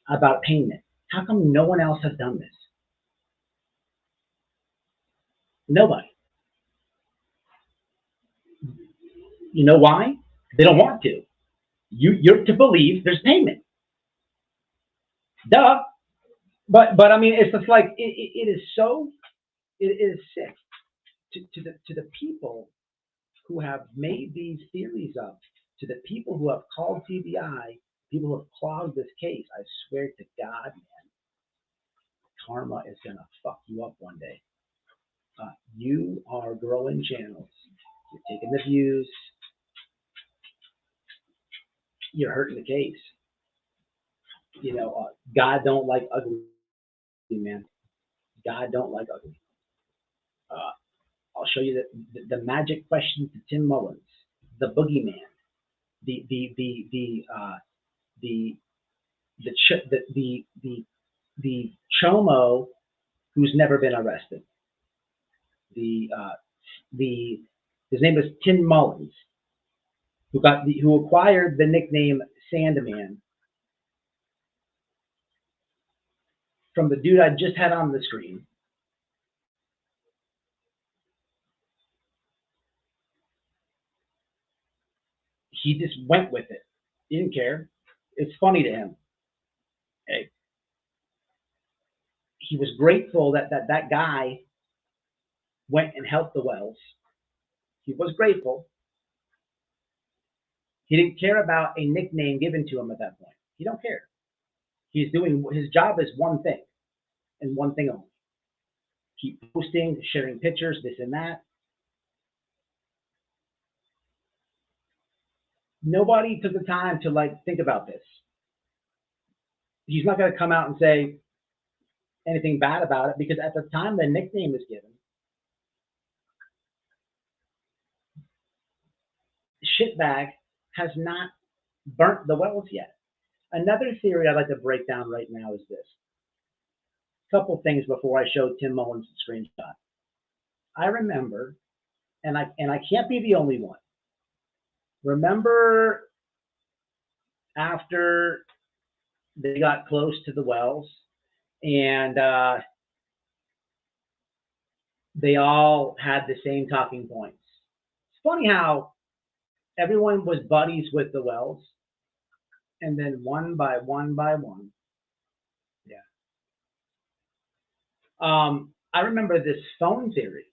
S1: about payment? How come no one else has done this? Nobody. You know why? They don't want to. You're to believe there's payment. Duh. But I mean, it's just like it is so. It is sick to the people who have made these theories up, to the people who have called TBI, people who have clogged this case. I swear to God, man, karma is gonna fuck you up one day. You are growing channels. You're taking the views. You're hurting the case. You know, God don't like ugly, man. God don't like ugly. I'll show you the magic question to Tim Mullins, the boogeyman, the chomo who's never been arrested. His name is Tim Mullins, who acquired the nickname Sandman from the dude I just had on the screen. He just went with it. He didn't care. It's funny to him. Hey, he was grateful that guy went and helped the Wells. He was grateful. He didn't care about a nickname given to him at that point. He don't care. He's doing, his job is one thing and one thing only. Keep posting, sharing pictures, this and that. Nobody took the time to like think about this. He's not going to come out and say anything bad about it, because at the time the nickname is given, shitbag has not burnt the Wells yet. Another theory I'd like to break down right now is this. A couple things before I show Tim Mullins' screenshot. I remember, and I can't be the only one. Remember after they got close to the Wells and they all had the same talking points. It's funny how everyone was buddies with the Wells, and then one by one, yeah. I remember this phone theory.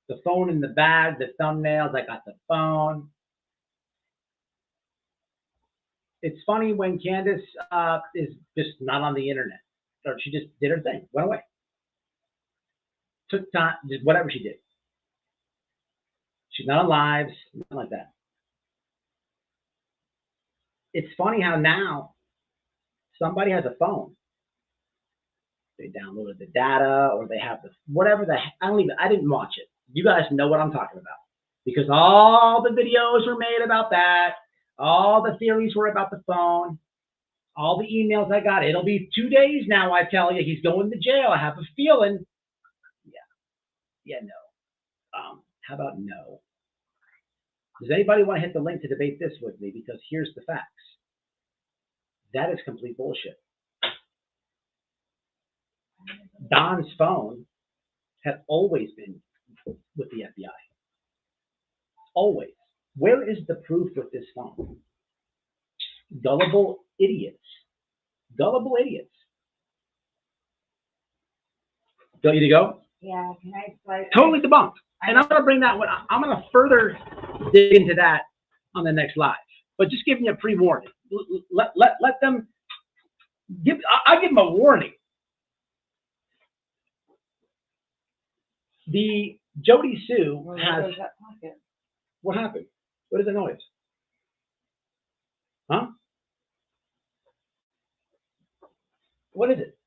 S1: The phone in the bag, the thumbnails, I got the phone. It's funny when Candace is just not on the internet, or she just did her thing, went away. Took time, did whatever she did. She's not on lives, nothing like that. It's funny how now somebody has a phone. They downloaded the data, or they have the whatever the I didn't watch it. You guys know what I'm talking about, because all the videos were made about that. All the theories were about the phone. All the emails I got. It'll be 2 days now, I tell you. He's going to jail. I have a feeling. Yeah, no. How about no? Does anybody want to hit the link to debate this with me? Because here's the facts. That is complete bullshit. Don's phone had always been with the FBI. Always. Where is the proof with this phone? Gullible idiots. Gullible idiots. Don't you to go?
S2: Yeah, can I
S1: Totally debunked. And I'm going to bring that one. I'm going to further dig into that on the next live. But just giving you a pre-warning. Let them give. I give them a warning. The Jody Sue has. What happened? What is the noise? Huh? What is it?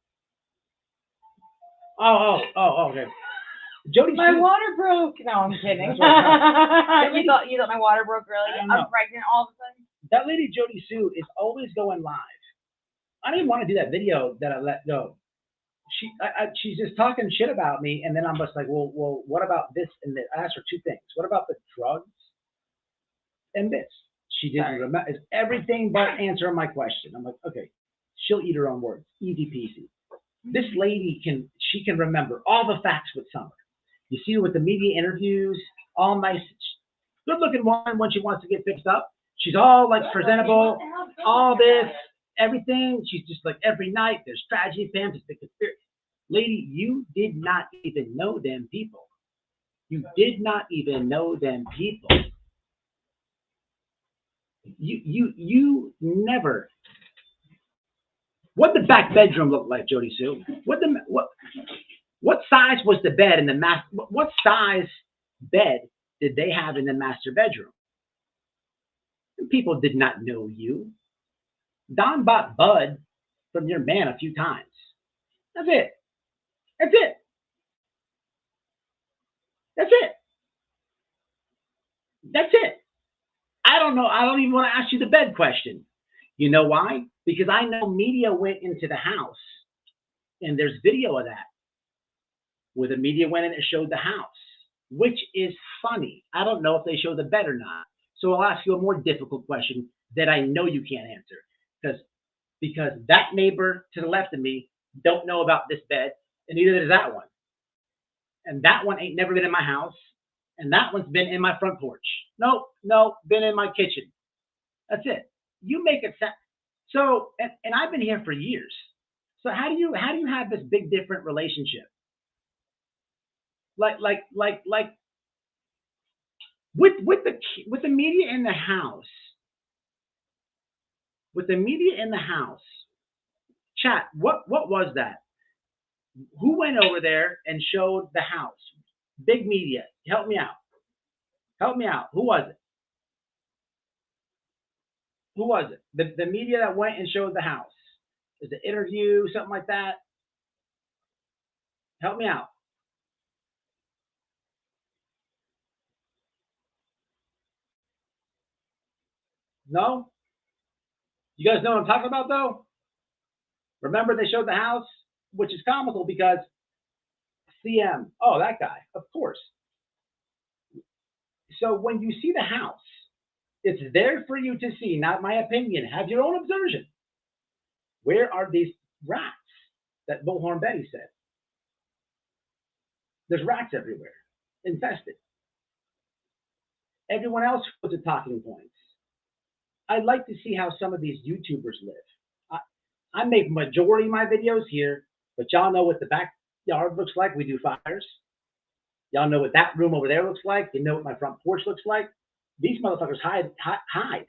S1: Oh, okay. Jody
S2: My
S1: Sue.
S2: water broke. No, I'm kidding.
S1: That's right.
S2: you thought my water broke really? I'm pregnant all of a sudden.
S1: That lady Jody Sue is always going live. I didn't want to do that video that I let go. She's just talking shit about me, and then I'm just like, well, what about this and this? I asked her two things. What about the drugs and this? She didn't remember. It's everything but answering my question. I'm like, okay, she'll eat her own words. Easy peasy. This lady she can remember all the facts with Summer. You see her with the media interviews, all nice, good looking woman when she wants to get fixed up. She's all like presentable, all this, everything. She's just like every night there's tragedy, fam, just the conspiracy. Lady, you did not even know them people. You did not even know them people. You never. What the back bedroom look like, Jody Sue? What size was the bed in the master? What size bed did they have in the master bedroom? People did not know you. Don bought bud from your man a few times. That's it. That's it. That's it. That's it. I don't know. I don't even want to ask you the bed question. You know why? Because I know media went into the house, and there's video of that, where the media went in and showed the house, which is funny. I don't know if they show the bed or not. So I'll ask you a more difficult question that I know you can't answer, because that neighbor to the left of me don't know about this bed, and neither does that one. And that one ain't never been in my house, and that one's been in my front porch. No, been in my kitchen. That's it. You make it sound so, and I've been here for years. So how do you have this big different relationship? Like with the media in the house. With the media in the house, chat. What was that? Who went over there and showed the house? Big media. Help me out. Help me out. Who was it? Who was it? The media that went and showed the house. Is it an interview, something like that? Help me out. No? You guys know what I'm talking about, though? Remember they showed the house? Which is comical because CM, oh, that guy, of course. So when you see the house, it's there for you to see, not my opinion. Have your own observation. Where are these rats that Bullhorn Betty said? There's rats everywhere, infested. Everyone else goes to talking points. I'd like to see how some of these YouTubers live. I make majority of my videos here, but y'all know what the backyard looks like. We do fires. Y'all know what that room over there looks like. You know what my front porch looks like. These motherfuckers hide,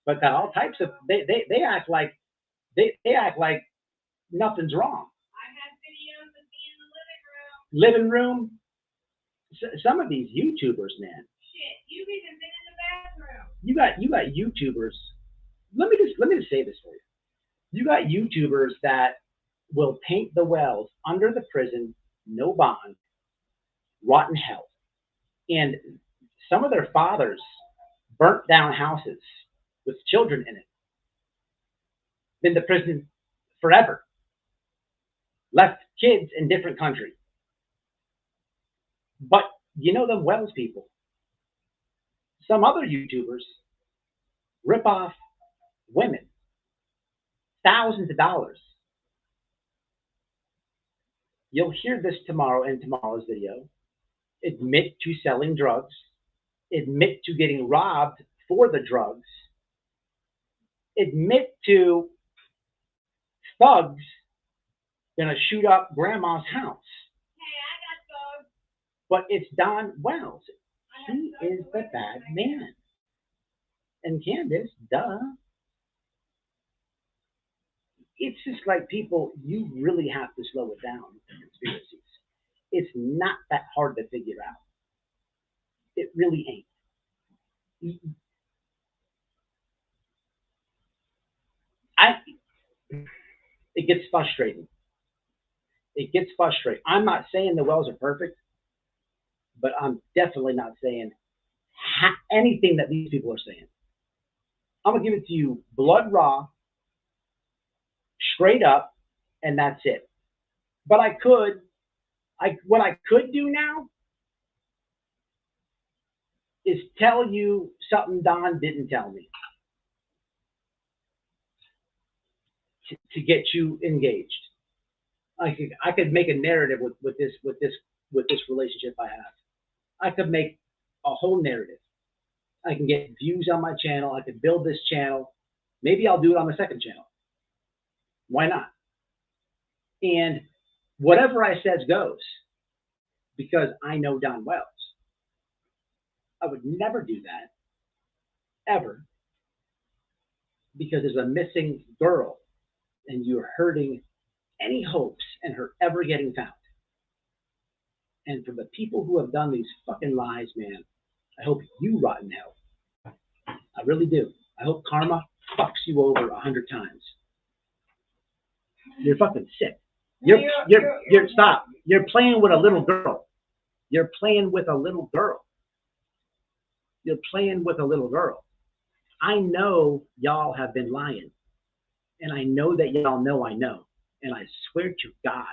S1: but got all types of. They act like they act like nothing's wrong.
S2: I have videos of me in the
S1: living room. Some of these YouTubers, man.
S2: Shit, you've even been in the bathroom.
S1: You got YouTubers. Let me just say this for you. You got YouTubers that will paint the wells under the prison, no bond, rotten hell, and some of their fathers burnt down houses with children in it. Been to prison forever. Left kids in different countries. But you know them Wells people. Some other YouTubers rip off women, thousands of dollars. You'll hear this tomorrow in tomorrow's video. Admit to selling drugs. Admit to getting robbed for the drugs. Admit to thugs gonna shoot up grandma's house.
S2: Hey, I got thugs.
S1: But it's Don Wells. He is the bad man. And Candace, duh. It's just like people, you really have to slow it down with the conspiracies. It's not that hard to figure out. It really ain't. It gets frustrating. It gets frustrating. I'm not saying the Wells are perfect, but I'm definitely not saying anything that these people are saying. I'm gonna give it to you blood raw, straight up, and that's it. But what I could do now is tell you something Don didn't tell me. to get you engaged. I could make a narrative with this relationship I have. I could make a whole narrative. I can get views on my channel. I could build this channel. Maybe I'll do it on the second channel. Why not? And whatever I says goes, because I know Don Wells. I would never do that, ever, because there's a missing girl and you're hurting any hopes in her ever getting found. And for the people who have done these fucking lies, man, I hope you rot in hell. I really do. I hope karma fucks you over 100 times. You're fucking sick. You're stop. You're playing with a little girl. You're playing with a little girl. You're playing with a little girl. I know y'all have been lying. And I know that y'all know I know. And I swear to God,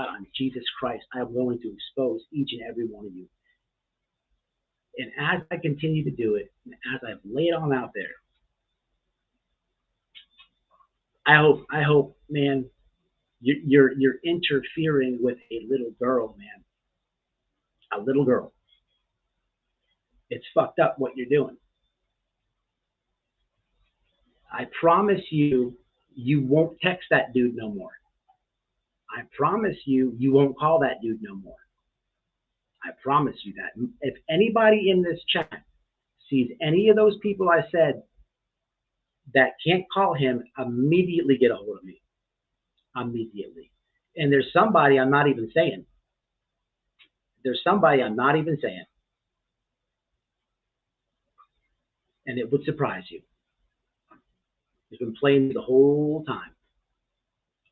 S1: on Jesus Christ, I'm going to expose each and every one of you. And as I continue to do it, and as I've laid on out there, I hope, man, you're interfering with a little girl, man. A little girl. It's fucked up what you're doing. I promise you, you won't text that dude no more. I promise you, you won't call that dude no more. I promise you that. If anybody in this chat sees any of those people I said that can't call him, immediately get a hold of me. Immediately. And there's somebody I'm not even saying. There's somebody I'm not even saying. And it would surprise you. He's been playing the whole time.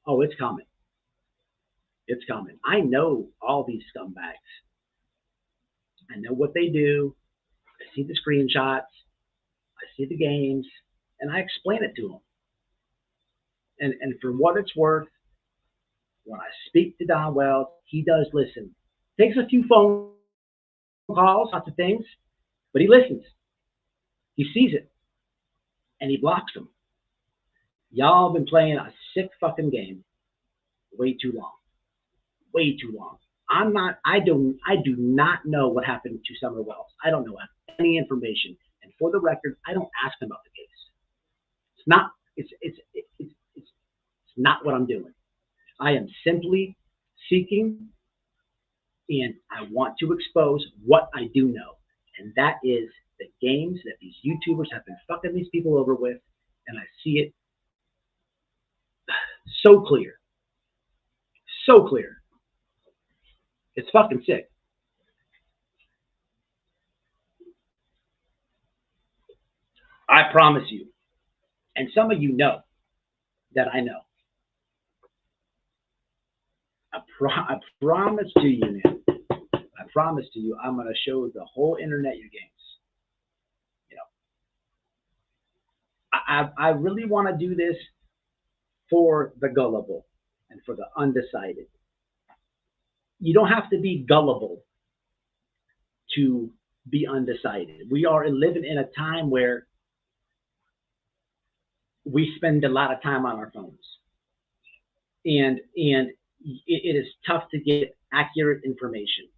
S1: Oh, it's coming. It's coming. I know all these scumbags. I know what they do. I see the screenshots. I see the games. And I explain it to them. And for what it's worth, when I speak to Don Wells, he does listen. Takes a few phone calls, lots of things, but he listens. He sees it. And he blocks them. Y'all have been playing a sick fucking game way too long. Way too long. I do not know what happened to Summer Wells. I don't know any information. And for the record, I don't ask him about the case. It's not what I'm doing. I am simply seeking, and I want to expose what I do know. And that is the games that these YouTubers have been fucking these people over with. And I see it so clear. So clear. It's fucking sick. I promise you. And some of you know that I know. I promise to you, man. I promise to you, I'm going to show the whole internet your games. You know, I really want to do this for the gullible and for the undecided. You don't have to be gullible to be undecided. We are living in a time where we spend a lot of time on our phones. And it is tough to get accurate information.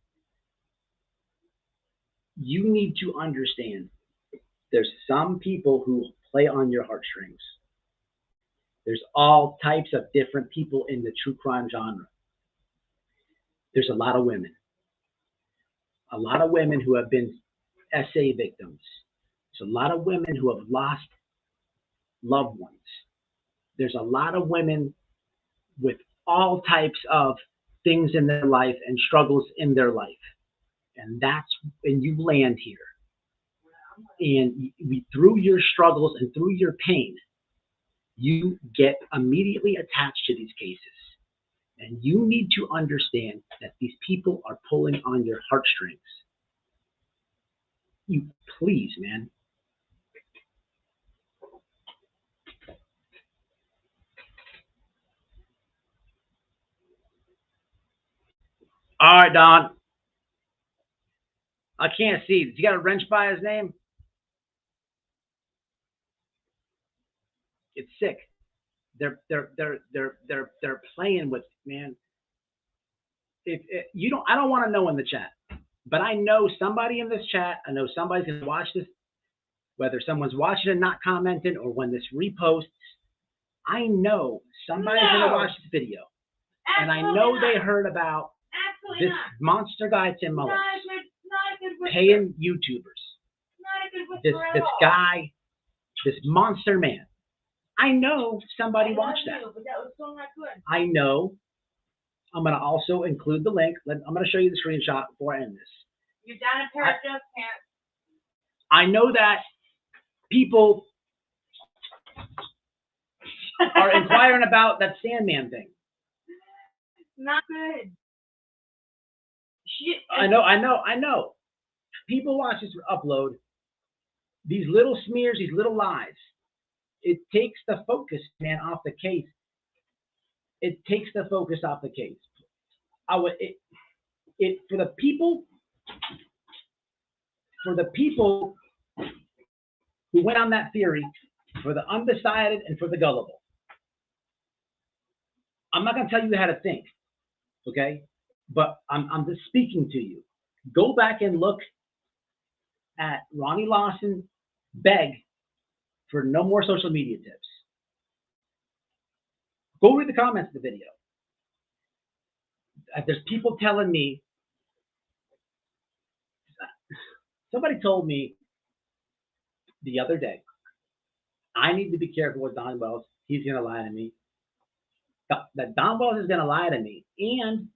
S1: You need to understand there's some people who play on your heartstrings. There's all types of different people in the true crime genre. There's a lot of women. A lot of women who have been SA victims. There's a lot of women who have lost loved ones. There's a lot of women with all types of things in their life and struggles in their life. And that's when you land here. And through your struggles and through your pain, you get immediately attached to these cases. And you need to understand that these people are pulling on your heartstrings. You please, man. All right, Don. I can't see. You got a wrench by his name? It's sick. They're playing with, man. If you don't, I don't want to know in the chat, but I know somebody in this chat. I know somebody's gonna watch this, whether someone's watching and not commenting, or when this reposts. I know somebody's gonna watch this video, and I know they heard about this monster guy, Tim Mullins, paying YouTubers. This guy, this monster man. I know somebody watched that. I know. I'm going to also include the link. I'm going to show you the screenshot before I end this.
S2: You're down a pair of just pants.
S1: I know that people are inquiring about that Sandman thing.
S2: Not good. Shit.
S1: I know. People watch this upload. These little smears, these little lies. It takes the focus, man, off the case. It takes the focus off the case. For the people who went on that theory, for the undecided and for the gullible. I'm not going to tell you how to think, okay? But I'm just speaking to you. Go back and look at Ronnie Lawson beg for no more social media tips. Go read the comments of the video. There's people telling me, somebody told me the other day, I need to be careful with Don Wells. He's going to lie to me. That Don Wells is going to lie to me, and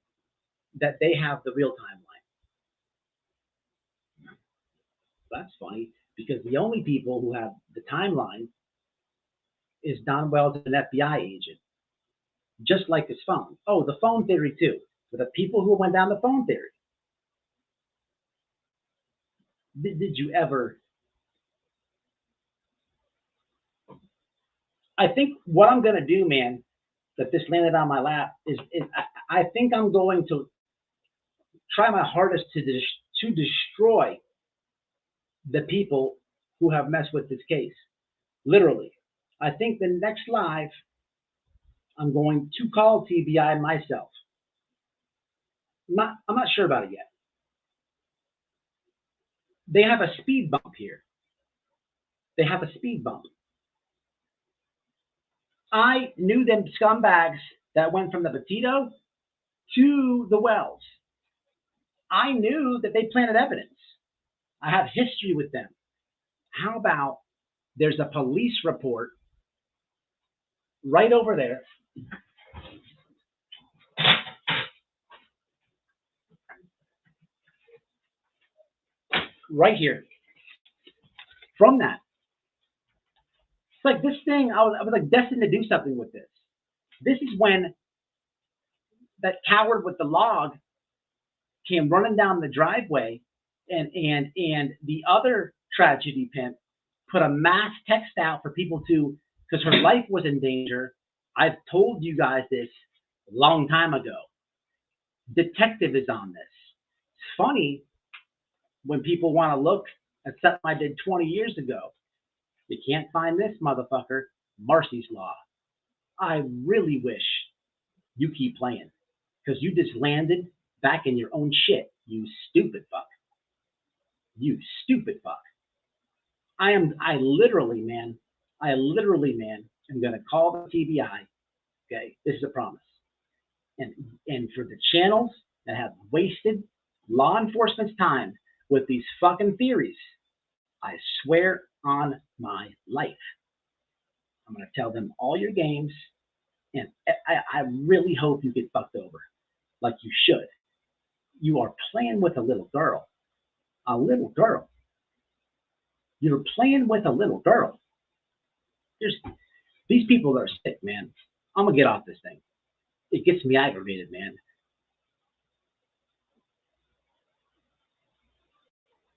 S1: that they have the real timeline. That's funny, because the only people who have the timeline is Don Wells, an FBI agent, just like his phone. Oh, the phone theory too. For the people who went down the phone theory. Did you ever? I think what I'm going to do, man, that this landed on my lap, is I think I'm going to try my hardest to destroy the people who have messed with this case. Literally. I think the next live, I'm going to call TBI myself. I'm not sure about it yet. They have a speed bump here. They have a speed bump. I knew them scumbags that went from the Petito to the Wells. I knew that they planted evidence. I have history with them. How about there's a police report right over there. Right here. From that. It's like this thing, I was like destined to do something with this. This is when that coward with the log came running down the driveway, and the other tragedy pimp put a mass text out for people to, because her life was in danger. I've told you guys this a long time ago. Detective is on this. It's funny when people want to look at something I did 20 years ago. You can't find this motherfucker, Marcy's Law. I really wish you keep playing, because you just landed back in your own shit, you stupid fuck. You stupid fuck. I literally, man, am going to call the TBI. Okay, this is a promise. And for the channels that have wasted law enforcement's time with these fucking theories, I swear on my life, I'm going to tell them all your games, and I really hope you get fucked over, like you should. You are playing with a little girl. A little girl. You're playing with a little girl. These people are sick, man. I'm going to get off this thing. It gets me aggravated, man.